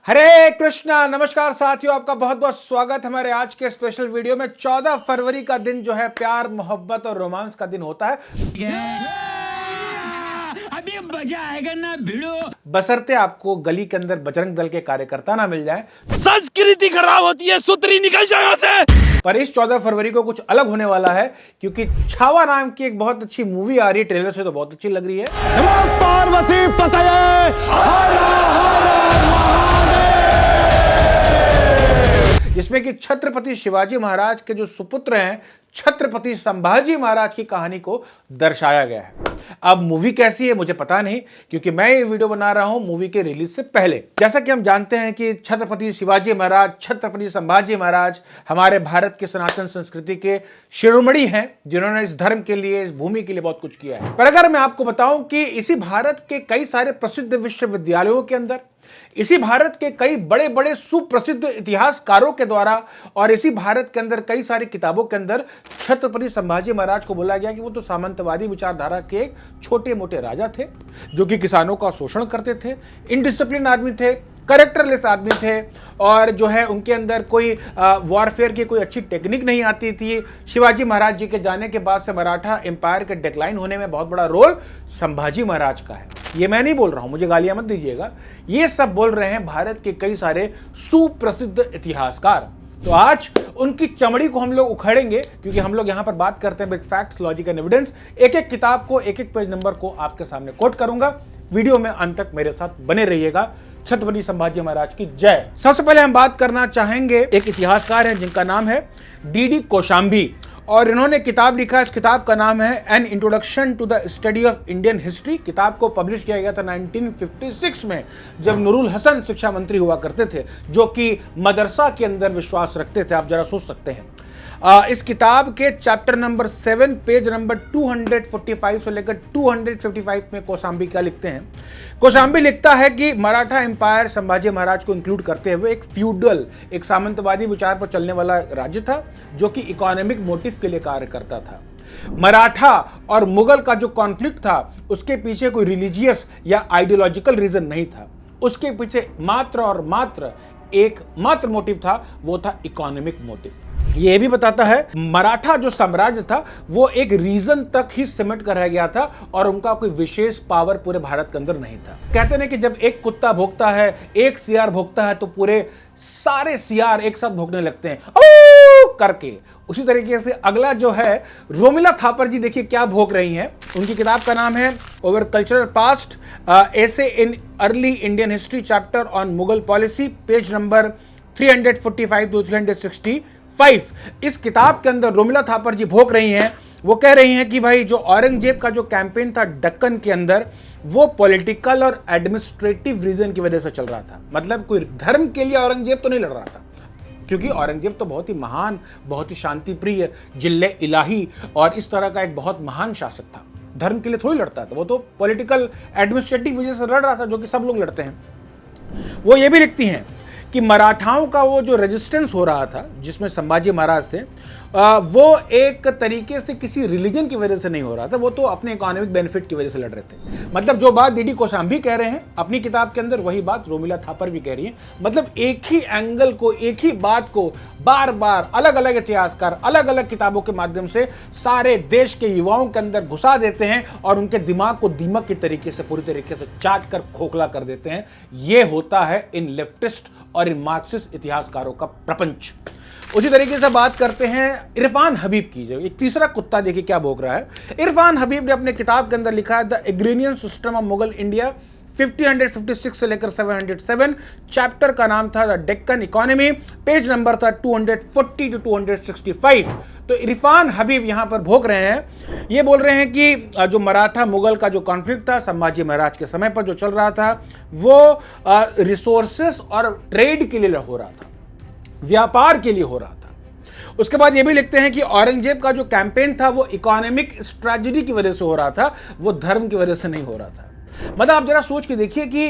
हरे कृष्णा। नमस्कार साथियों, आपका बहुत बहुत स्वागत हमारे आज के स्पेशल वीडियो में। 14 फरवरी का दिन जो है प्यार मोहब्बत और रोमांस का दिन होता है। अभी मजा आएगा ना भिड़ो। बशर्ते आपको गली के अंदर बजरंग दल के कार्यकर्ता ना मिल जाए, संस्कृति खराब होती है, सुतरी निकल जाए यहाँ से। पर इस 14 फरवरी को कुछ अलग होने वाला है, क्योंकि छावा नाम की एक बहुत अच्छी मूवी आ रही है। ट्रेलर से तो बहुत अच्छी लग रही है। पार्वती जिसमें कि छत्रपति शिवाजी महाराज के जो सुपुत्र हैं छत्रपति संभाजी महाराज की कहानी को दर्शाया गया है। अब मूवी कैसी है मुझे पता नहीं, क्योंकि मैं ये वीडियो बना रहा हूं मूवी के रिलीज से पहले। जैसा कि हम जानते हैं कि छत्रपति शिवाजी महाराज, छत्रपति संभाजी महाराज हमारे भारत की सनातन संस्कृति के शिरोमणि हैं, जिन्होंने इस धर्म के लिए, इस भूमि के लिए बहुत कुछ किया है। पर अगर मैं आपको बताऊं कि इसी भारत के कई सारे प्रसिद्ध विश्वविद्यालयों के अंदर, इसी भारत के कई बड़े बड़े सुप्रसिद्ध इतिहासकारों के द्वारा और इसी भारत के अंदर कई सारी किताबों के अंदर छत्रपति संभाजी महाराज को बोला गया कि वो तो सामंतवादी विचारधारा के एक छोटे मोटे राजा थे, जो कि किसानों का शोषण करते थे, इनडिसिप्लिन आदमी थे, कैरेक्टरलेस आदमी थे, और जो है उनके अंदर कोई वॉरफेयर की कोई अच्छी टेक्निक नहीं आती थी। शिवाजी महाराज जी के जाने के बाद से मराठा एम्पायर के डिक्लाइन होने में बहुत बड़ा रोल संभाजी महाराज का है। ये मैं नहीं बोल रहा हूं, मुझे गालियां मत दीजिएगा, ये सब बोल रहे हैं भारत के कई सारे सुप्रसिद्ध इतिहासकार। तो आज उनकी चमड़ी को हम लोग उखाड़ेंगे, क्योंकि हम लोग यहां पर बात करते हैं with facts, logic and evidence. एक एक किताब को, एक एक पेज नंबर को आपके सामने कोट करूंगा। वीडियो में अंत तक मेरे साथ बने रहिएगा। छत्रपति संभाजी महाराज की जय। सबसे पहले हम बात करना चाहेंगे, एक इतिहासकार हैं जिनका नाम है डी कौशाम्बी, और इन्होंने किताब लिखा है। इस किताब का नाम है an introduction to the study of Indian history. किताब को पब्लिश किया गया था 1956 में, जब नूरुल हसन शिक्षा मंत्री हुआ करते थे, जो कि मदरसा के अंदर विश्वास रखते थे। आप जरा सोच सकते हैं। इस किताब के चैप्टर नंबर 7 पेज नंबर 245 से लेकर 255 में कौशाम्बी क्या लिखते हैं। कौशाम्बी लिखता है कि मराठा एम्पायर संभाजी महाराज को इंक्लूड करते हुए एक फ्यूडल, एक सामंतवादी विचार पर चलने वाला राज्य था, जो कि इकोनॉमिक मोटिव के लिए कार्य करता था। मराठा और मुगल का जो कॉन्फ्लिक्ट था, उसके पीछे कोई रिलीजियस या आइडियोलॉजिकल रीजन नहीं था। उसके पीछे मात्र और मात्र एक मात्र मोटिव था, वो था इकोनॉमिक मोटिव। ये भी बताता है मराठा जो साम्राज्य था वो एक रीजन तक ही सिमट कर रह गया था, और उनका कोई विशेष पावर पूरे भारत के अंदर नहीं था। कहते हैं कि जब एक कुत्ता भौंकता है, एक सियार भौंकता है, तो पूरे सारे सियार एक साथ भौंकने लगते हैं ओ करके। उसी तरीके से अगला जो है रोमिला थापर जी, देखिए क्या भौंक रही हैं। उनकी किताब का नाम है over cultural past, essay in early Indian history, chapter on Mughal policy, page number 345 to 365। इस किताब के अंदर रोमिला थापर जी भोंक रही हैं। वो कह रही हैं कि भाई जो औरंगजेब का जो कैंपेन था दक्कन के अंदर, वो पॉलिटिकल और एडमिनिस्ट्रेटिव रीजन की वजह से चल रहा था। मतलब कोई धर्म के लिए औरंगजेब तो नहीं लड़ रहा था, क्योंकि औरंगजेब तो बहुत ही महान, बहुत ही शांतिप्रिय, जिल्ले इलाही और इस तरह का एक बहुत महान शासक था। धर्म के लिए थोड़ी लड़ता था, वो तो पॉलिटिकल एडमिनिस्ट्रेटिव वजह से लड़ रहा था, जो कि सब लोग लड़ते हैं। वो ये भी लिखती हैं कि मराठाओं का वो जो रेजिस्टेंस हो रहा था, जिसमें संभाजी महाराज थे, वो एक तरीके से किसी रिलीजन की वजह से नहीं हो रहा था, वो तो अपने इकोनॉमिक बेनिफिट की वजह से लड़ रहे थे। मतलब जो बात डी कौशाम्बी कह रहे हैं अपनी किताब के अंदर, वही बात रोमिला थापर भी कह रही है। मतलब एक ही एंगल को, एक ही बात को बार बार अलग अलग इतिहासकार अलग अलग किताबों के माध्यम से सारे देश के युवाओं के अंदर घुसा देते हैं, और उनके दिमाग को दीमक की तरीके से पूरी तरीके से चाट कर खोखला कर देते हैं। ये होता है इन लेफ्टिस्ट और इन मार्क्सिस्ट इतिहासकारों का प्रपंच। उसी तरीके से बात करते हैं इरफान हबीब की। जो एक तीसरा कुत्ता देखिए क्या भौंक रहा है। इरफान हबीब ने अपने किताब के अंदर लिखा है the agrarian system of Mughal India, 1556 से लेकर 707। चैप्टर का नाम था the Deccan economy, page number था 240 to 265। तो इरफान हबीब यहां पर भोंक रहे हैं। ये बोल रहे हैं कि जो मराठा मुगल का जो कॉन्फ्लिक्ट था संभाजी महाराज के समय पर जो चल रहा था, वो रिसोर्सेस और ट्रेड के लिए हो रहा था, व्यापार के लिए हो रहा था। उसके बाद ये भी लिखते हैं कि औरंगजेब का जो कैंपेन था वो इकोनॉमिक स्ट्रेटजी की वजह से हो रहा था, वो धर्म की वजह से नहीं हो रहा था। मतलब आप जरा सोच के देखिए कि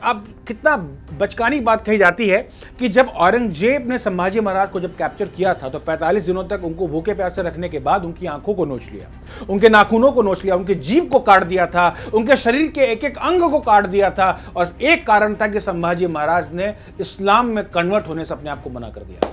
अब कितना बचकानी बात कही जाती है कि जब औरंगजेब ने संभाजी महाराज को जब कैप्चर किया था तो 45 दिनों तक उनको भूखे प्यासे रखने के बाद उनकी आंखों को नोच लिया, उनके नाखूनों को नोच लिया, उनके जीभ को काट दिया था, उनके शरीर के एक एक अंग को काट दिया था। और एक कारण था कि संभाजी महाराज ने इस्लाम में कन्वर्ट होने से अपने आप को मना कर दिया।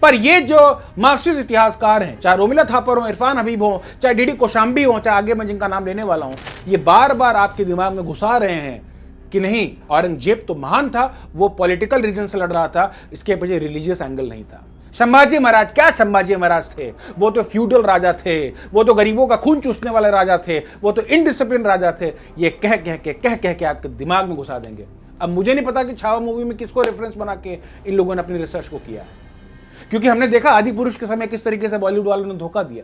पर ये जो मार्क्सिस्ट इतिहासकार हैं, चाहे रोमिला थापर हो, इरफान हबीब हो, चाहे डीडी कोशाम्बी हो, चाहे आगे मैं जिनका नाम लेने वाला हूं, ये बार बार आपके दिमाग में घुसा रहे हैं कि नहीं, औरंगजेब तो महान था, वो पॉलिटिकल रीजन से लड़ रहा था, इसके पीछे रिलीजियस एंगल नहीं था। संभाजी महाराज क्या संभाजी महाराज थे? वो तो फ्यूडल राजा थे, वो तो गरीबों का खून चूसने वाले राजा थे, वो तो इनडिसिप्लिन राजा थे। ये कह कह के आपके दिमाग में घुसा देंगे। अब मुझे नहीं पता कि छावा मूवी में किसको रेफरेंस बना के इन लोगों ने अपनी रिसर्च को किया है, क्योंकि हमने देखा आदि पुरुष के समय किस तरीके से बॉलीवुड वालों ने धोखा दिया,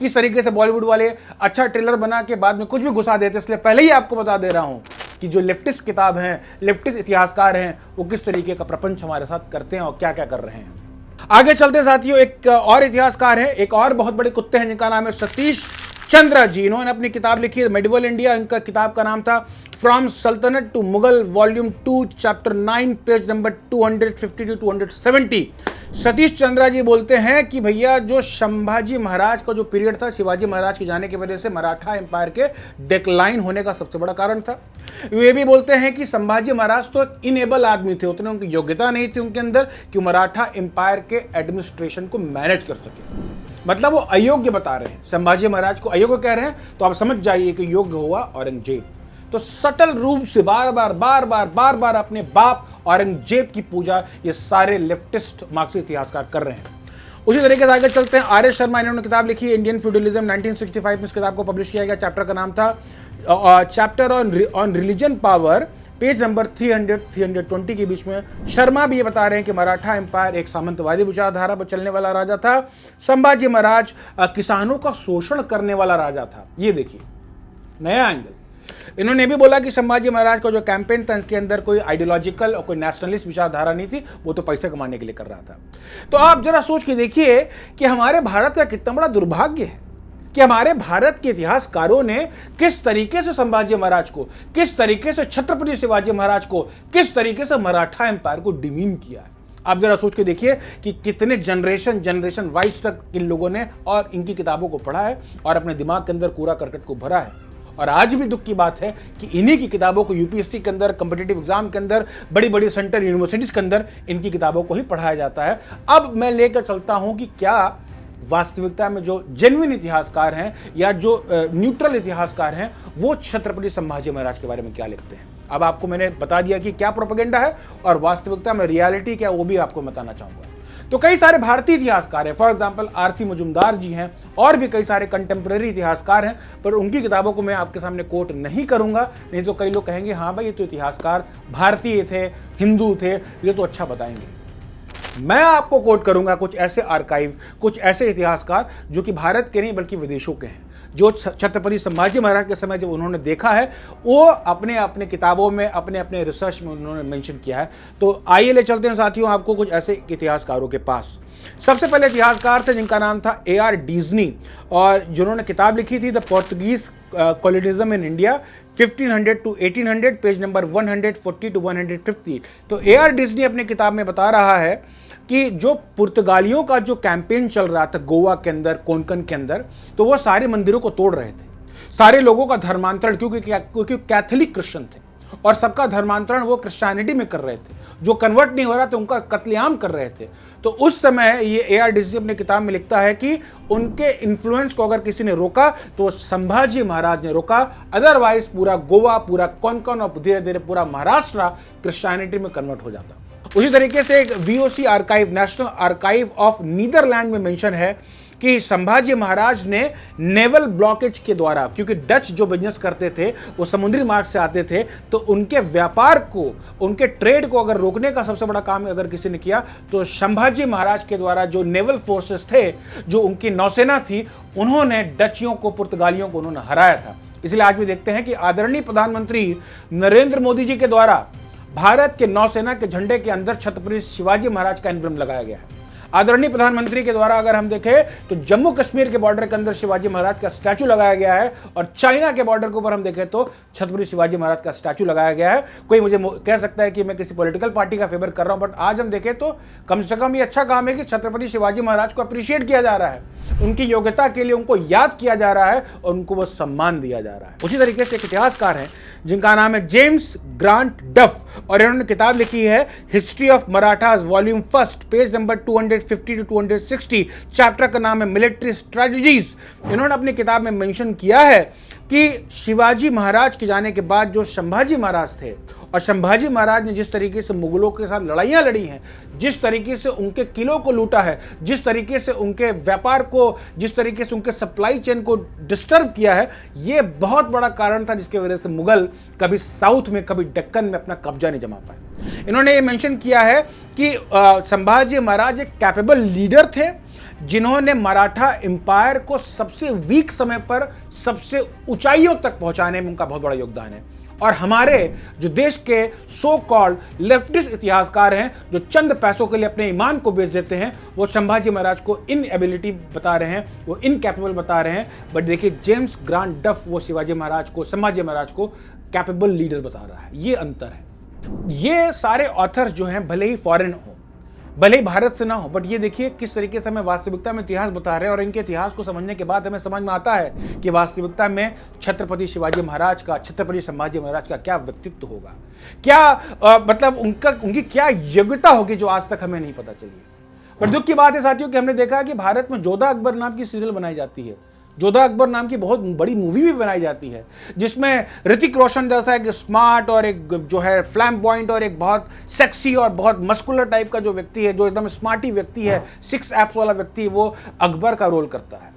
किस तरीके से बॉलीवुड वाले अच्छा ट्रेलर बना के बाद में कुछ भी घुसा देते। इसलिए पहले ही आपको बता दे रहा हूं कि जो लेफ्टिस्ट किताब हैं, लेफ्टिस्ट इतिहासकार हैं, वो किस तरीके का प्रपंच हमारे साथ करते हैं और क्या क्या कर रहे हैं। आगे चलते साथियों, एक और इतिहासकार हैं, एक और बहुत बड़े कुत्ते हैं जिनका नाम है सतीश चंद्र जी। इन्होंने अपनी किताब लिखी है मेडिवल इंडिया। इनका किताब का नाम था from Sultanat to Mughal volume 2 chapter 9 page number 250 to 270। Satish Chandra ji बोलते हैं कि भैया जो संभाजी महाराज का जो पीरियड था, शिवाजी महाराज के जाने की वजह से मराठा एम्पायर के डिक्लाइन होने का सबसे बड़ा कारण था। ये भी बोलते हैं कि संभाजी महाराज तो एक इनेबल आदमी थे, उतने उनकी योग्यता नहीं थी उनके अंदर कि मराठा एम्पायर के एडमिनिस्ट्रेशन को मैनेज कर सके। मतलब वो अयोग्य बता रहे हैं, संभाजी महाराज को अयोग्य कह रहे हैं, तो आप समझ जाइए कि योग्य हुआ औरंगजेब। तो सटल रूप से बार बार अपने बाप औरंगजेब की पूजा ये सारे लेफ्टिस्ट मार्क्सिस्ट इतिहासकार कर रहे हैं। उसी तरीके से आगे चलते हैं। आर एस शर्मा, इन्होंने किताब लिखी इंडियन फ्यूडलिज्म 1965 में इस किताब को पब्लिश किया गया। चैप्टर का नाम था chapter on religion power, page number 300-320 के बीच में। शर्मा भी ये बता रहे हैं कि मराठा एम्पायर एक सामंतवादी विचारधारा पर चलने वाला राजा था। संभाजी महाराज किसानों का शोषण करने वाला राजा था। ये देखिए नया एंगल। इन्होंने भी बोला कि संभाजी महाराज का जो कैंपेन था इसके अंदर कोई आइडियोलॉजिकल और कोई नेशनलिस्ट विचारधारा नहीं थी, वो तो पैसे कमाने के लिए कर रहा था। तो आप जरा सोच के देखिए कि हमारे भारत का कितना बड़ा दुर्भाग्य है कि हमारे भारत के इतिहासकारों ने किस तरीके से संभाजी महाराज को, किस तरीके से छत्रपति शिवाजी महाराज को, किस तरीके से मराठा एम्पायर को डिमीन किया है। आप जरा सोच के देखिए कि कितने जनरेशन वाइज तक इन लोगों ने और इनकी किताबों को पढ़ा है और अपने दिमाग के अंदर कूड़ा करकट को भरा है। और आज भी दुख की बात है कि इन्हीं की किताबों को यूपीएससी के अंदर, कॉम्पिटिटिव एग्जाम के अंदर, बड़ी बड़ी सेंट्रल यूनिवर्सिटीज के अंदर इनकी किताबों को ही पढ़ाया जाता है। अब मैं लेकर चलता हूं कि क्या वास्तविकता में जो जेन्युइन इतिहासकार हैं या जो न्यूट्रल इतिहासकार हैं वो छत्रपति संभाजी महाराज के बारे में क्या लिखते हैं। अब आपको मैंने बता दिया कि क्या प्रोपेगेंडा है और वास्तविकता में रियलिटी क्या, वो भी आपको बताना चाहूंगा। तो कई सारे भारतीय इतिहासकार हैं, फॉर एग्जांपल आरसी मुजुमदार जी हैं और भी कई सारे कंटेम्प्रेरी इतिहासकार हैं, पर उनकी किताबों को मैं आपके सामने कोट नहीं करूंगा, नहीं तो कई लोग कहेंगे हाँ भाई ये तो इतिहासकार भारतीय थे, हिंदू थे, ये तो अच्छा बताएंगे। मैं आपको कोट करूंगा कुछ ऐसे आर्काइव, कुछ ऐसे इतिहासकार जो कि भारत के नहीं बल्कि विदेशों के हैं, जो छत्रपति संभाजी महाराज के समय जब उन्होंने देखा है वो अपने अपने किताबों में, अपने अपने रिसर्च में उन्होंने मेंशन किया है। तो आइए ले चलते हैं साथियों आपको कुछ ऐसे इतिहासकारों के पास। सबसे पहले इतिहासकार थे जिनका नाम था AR डिज्नी, और जिन्होंने किताब लिखी थी the Portuguese colonialism in India 1500 to 1800, page number 140 to 150। तो AR डिज्नी अपनी किताब में बता रहा है कि जो पुर्तगालियों का जो कैंपेन चल रहा था गोवा के अंदर, कोंकण के अंदर, तो वो सारे मंदिरों को तोड़ रहे थे, सारे लोगों का धर्मांतरण, क्योंकि कैथोलिक क्रिश्चियन थे और सबका धर्मांतरण वो क्रिश्चियनिटी में कर रहे थे, जो कन्वर्ट नहीं हो रहा था उनका कत्लेआम कर रहे थे। तो उस समय ये AR डिज्नी अपनी किताब में लिखता है कि उनके इन्फ्लुएंस को अगर किसी ने रोका तो संभाजी महाराज ने रोका, अदरवाइज पूरा गोवा, पूरा कोंकण और धीरे धीरे पूरा महाराष्ट्र क्रिश्चियनिटी में कन्वर्ट हो जाता। उसी तरीके से एक VOC archive, national archive of Netherland में मेंशन है कि संभाजी महाराज ने नेवल ब्लॉकेज के द्वारा, क्योंकि डच जो बिजनेस करते थे वो समुद्री मार्ग से आते थे, तो उनके व्यापार को, उनके ट्रेड को अगर रोकने का सबसे बड़ा काम अगर किसी ने किया तो संभाजी महाराज के द्वारा जो नेवल फोर्सेस थे, जो उनकी नौसेना थी, उन्होंने डचियों को, पुर्तगालियों को उन्होंने हराया था। इसलिए आज भी देखते हैं कि आदरणीय प्रधानमंत्री नरेंद्र मोदी जी के द्वारा भारत के नौसेना के झंडे के अंदर छत्रपति शिवाजी महाराज का एम्ब्लम लगाया गया है। आदरणीय प्रधानमंत्री के द्वारा अगर हम देखें तो जम्मू कश्मीर के बॉर्डर के अंदर शिवाजी महाराज का स्टैचू लगाया गया है, और चाइना के बॉर्डर के ऊपर हम देखें तो छत्रपति शिवाजी महाराज का स्टैचू लगाया गया है। कोई मुझे कह सकता है कि मैं किसी पॉलिटिकल पार्टी का फेवर कर रहा हूं, बट आज हम देखें तो कम से कम ये अच्छा काम है कि छत्रपति शिवाजी महाराज को अप्रिशिएट किया जा रहा है, उनकी योग्यता के लिए उनको याद किया जा रहा है और उनको वो सम्मान दिया जा रहा है। उसी तरीके से एक इतिहासकार हैं जिनका नाम है जेम्स ग्रांट डफ, और इन्होंने किताब लिखी है history of Marathas volume 1, page number 250 to 260, chapter का नाम है मिलिट्री स्ट्रेटजीज। इन्होंने अपनी किताब में मेंशन किया है कि शिवाजी महाराज के जाने के बाद जो संभाजी महाराज थे, और संभाजी महाराज ने जिस तरीके से मुगलों के साथ लड़ाइयाँ लड़ी हैं, जिस तरीके से उनके किलों को लूटा है, जिस तरीके से उनके व्यापार को, जिस तरीके से उनके सप्लाई चेन को डिस्टर्ब किया है, ये बहुत बड़ा कारण था जिसकी वजह से मुगल कभी साउथ में, कभी दक्कन में अपना कब्जा नहीं जमा पाए। इन्होंने ये मेंशन किया है कि संभाजी महाराज एक कैपेबल लीडर थे जिन्होंने मराठा एम्पायर को सबसे वीक समय पर सबसे ऊंचाइयों तक पहुंचाने में उनका बहुत बड़ा योगदान है। और हमारे जो देश के सो कॉल्ड लेफ्टिस्ट इतिहासकार हैं जो चंद पैसों के लिए अपने ईमान को बेच देते हैं, वो संभाजी महाराज को इन एबिलिटी बता रहे हैं, वो इनकैपेबल बता रहे हैं। बट देखिए जेम्स ग्रांट डफ वो शिवाजी महाराज को, संभाजी महाराज को कैपेबल लीडर बता रहा है। ये अंतर है। ये सारे ऑथर्स जो हैं भले ही फॉरेन हो, भले ही भारत से ना हो, बट ये देखिए किस तरीके से हमें वास्तविकता में इतिहास बता रहे हैं, और इनके इतिहास को समझने के बाद हमें समझ में आता है कि वास्तविकता में छत्रपति शिवाजी महाराज का, छत्रपति संभाजी महाराज का क्या व्यक्तित्व होगा, क्या मतलब उनकी क्या योग्यता होगी जो आज तक हमें नहीं पता चली है। पर दुख की बात है साथियों कि हमने देखा है कि भारत में जोधा अकबर नाम की सीरियल बनाई जाती है, जोधा अकबर नाम की बहुत बड़ी मूवी भी बनाई जाती है, जिसमें ऋतिक रोशन जैसा एक स्मार्ट और एक जो है फ्लैम्बॉयंट और एक बहुत सेक्सी और बहुत मस्कुलर टाइप का जो व्यक्ति है, जो एकदम स्मार्टी व्यक्ति है, 6 एप्स वाला व्यक्ति, वो अकबर का रोल करता है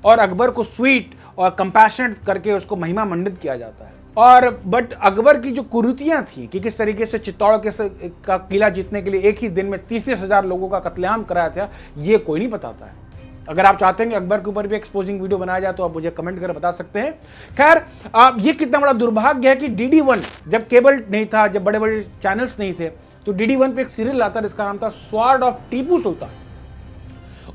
और अकबर को स्वीट और कंपैशनेट करके उसको महिमा मंडित किया जाता है। और बट अकबर की जो कुरीतियां थी कि किस तरीके से चित्तौड़ का किला जीतने के लिए एक ही दिन में 30-30 हजार लोगों का कत्लेआम कराया था, ये कोई नहीं बताता है। अगर आप चाहते हैं कि अकबर के ऊपर भी एक्सपोजिंग वीडियो बनाया जाए तो आप मुझे कमेंट कर बता सकते हैं। खैर ये कितना बड़ा दुर्भाग्य है कि DD1 जब केबल नहीं था, जब बड़े बड़े चैनल्स नहीं थे, तो DD1 पे एक सीरियल आता जिसका नाम था स्वॉर्ड ऑफ टीपू सुल्तान।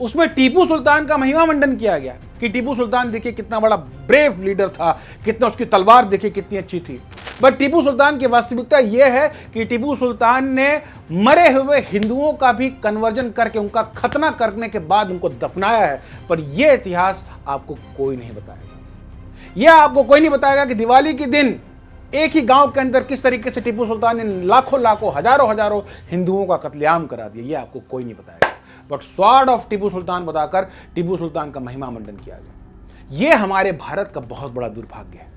उसमें टीपू सुल्तान का महिमा मंडन किया गया कि टीपू सुल्तान देखिए कितना बड़ा ब्रेव लीडर था, कितना उसकी तलवार देखिए कितनी अच्छी थी। बट टीपू सुल्तान की वास्तविकता यह है कि टीपू सुल्तान ने मरे हुए हिंदुओं का भी कन्वर्जन करके उनका खतना करने के बाद उनको दफनाया है। पर यह इतिहास आपको कोई नहीं बताएगा। यह आपको कोई नहीं बताएगा कि दिवाली के दिन एक ही गांव के अंदर किस तरीके से टीपू सुल्तान ने लाखों हजारों हिंदुओं का कत्लेआम करा दिया। यह आपको कोई नहीं बताएगा। But sword of Tipu Sultan बताकर टीपू सुल्तान का महिमा मंडन किया गया। यह हमारे भारत का बहुत बड़ा दुर्भाग्य है।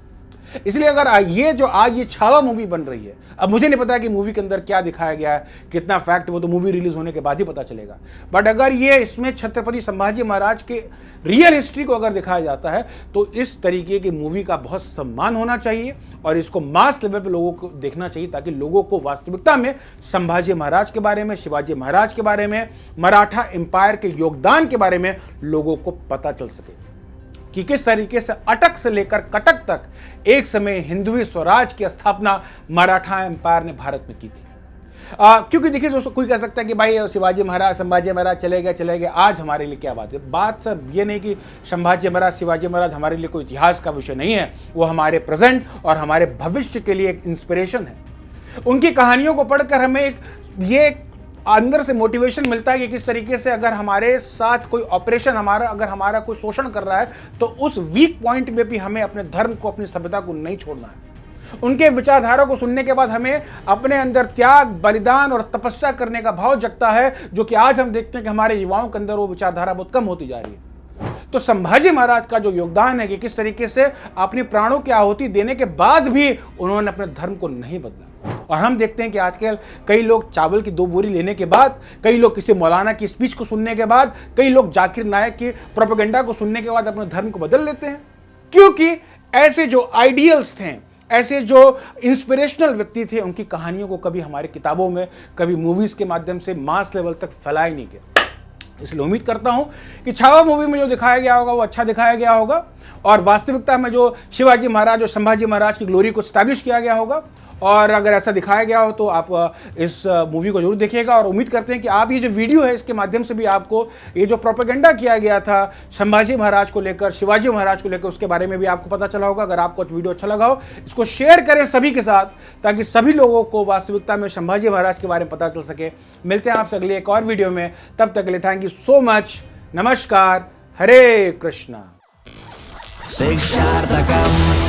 इसलिए अगर ये जो आज ये छावा मूवी बन रही है, अब मुझे नहीं पता कि मूवी के अंदर क्या दिखाया गया है, कितना फैक्ट, वो तो मूवी रिलीज होने के बाद ही पता चलेगा। बट अगर ये इसमें छत्रपति संभाजी महाराज के रियल हिस्ट्री को अगर दिखाया जाता है तो इस तरीके की मूवी का बहुत सम्मान होना चाहिए और इसको मास लेवल पे लोगों को देखना चाहिए, ताकि लोगों को वास्तविकता में संभाजी महाराज के बारे में, शिवाजी महाराज के बारे में, मराठा एम्पायर के योगदान के बारे में लोगों को पता चल सके कि किस तरीके से अटक से लेकर कटक तक एक समय हिंदवी स्वराज की स्थापना मराठा एम्पायर ने भारत में की थी। क्योंकि देखिए दोस्तों, कोई कह सकता है कि भाई शिवाजी महाराज, संभाजी महाराज चले गए, आज हमारे लिए क्या बात है। बात सर ये नहीं कि संभाजी महाराज, शिवाजी महाराज हमारे लिए कोई इतिहास का विषय नहीं है, वो हमारे प्रेजेंट और हमारे भविष्य के लिए एक इंस्पिरेशन है। उनकी कहानियों को पढ़कर हमें एक अंदर से मोटिवेशन मिलता है कि किस तरीके से अगर हमारे साथ कोई ऑपरेशन, अगर हमारा कोई शोषण कर रहा है तो उस वीक पॉइंट में भी हमें अपने धर्म को, अपनी सभ्यता को नहीं छोड़ना है। उनके विचारधारा को सुनने के बाद हमें अपने अंदर त्याग, बलिदान और तपस्या करने का भाव जगता है, जो कि आज हम देखते हैं कि हमारे युवाओं के अंदर वो विचारधारा बहुत कम होती जा रही है। तो संभाजी महाराज का जो योगदान है कि किस तरीके से अपनी प्राणों की आहुति देने के बाद भी उन्होंने अपने धर्म को नहीं बदला। और हम देखते हैं कि आजकल कई लोग चावल की 2 बोरी लेने के बाद, कई लोग किसी मौलाना की स्पीच को सुनने के बाद, कई लोग जाकिर नायक की प्रोपेगेंडा को सुनने के बाद अपने धर्म को बदल लेते हैं, क्योंकि ऐसे जो आइडियल्स थे, ऐसे जो इंस्पिरेशनल व्यक्ति थे, उनकी कहानियों को कभी हमारी किताबों में, कभी मूवीज के माध्यम से मास लेवल तक फैलाया नहीं गया। इसलिए उम्मीद करता हूं कि छावा मूवी में जो दिखाया गया होगा वो अच्छा दिखाया गया होगा और वास्तविकता में जो शिवाजी महाराज और संभाजी महाराज की ग्लोरी को स्टैब्लिश किया गया होगा और अगर ऐसा दिखाया गया हो तो आप इस मूवी को जरूर देखिएगा। और उम्मीद करते हैं कि आप ये जो वीडियो है इसके माध्यम से भी आपको ये जो प्रोपेगेंडा किया गया था संभाजी महाराज को लेकर, शिवाजी महाराज को लेकर, उसके बारे में भी आपको पता चला होगा। अगर आपको वीडियो अच्छा लगा हो इसको शेयर करें सभी के साथ, ताकि सभी लोगों को वास्तविकता में संभाजी महाराज के बारे में पता चल सके। मिलते हैं आपसे अगली एक और वीडियो में, तब तक के लिए थैंक यू सो मच। नमस्कार, हरे कृष्णा। शिक्षार्थकम्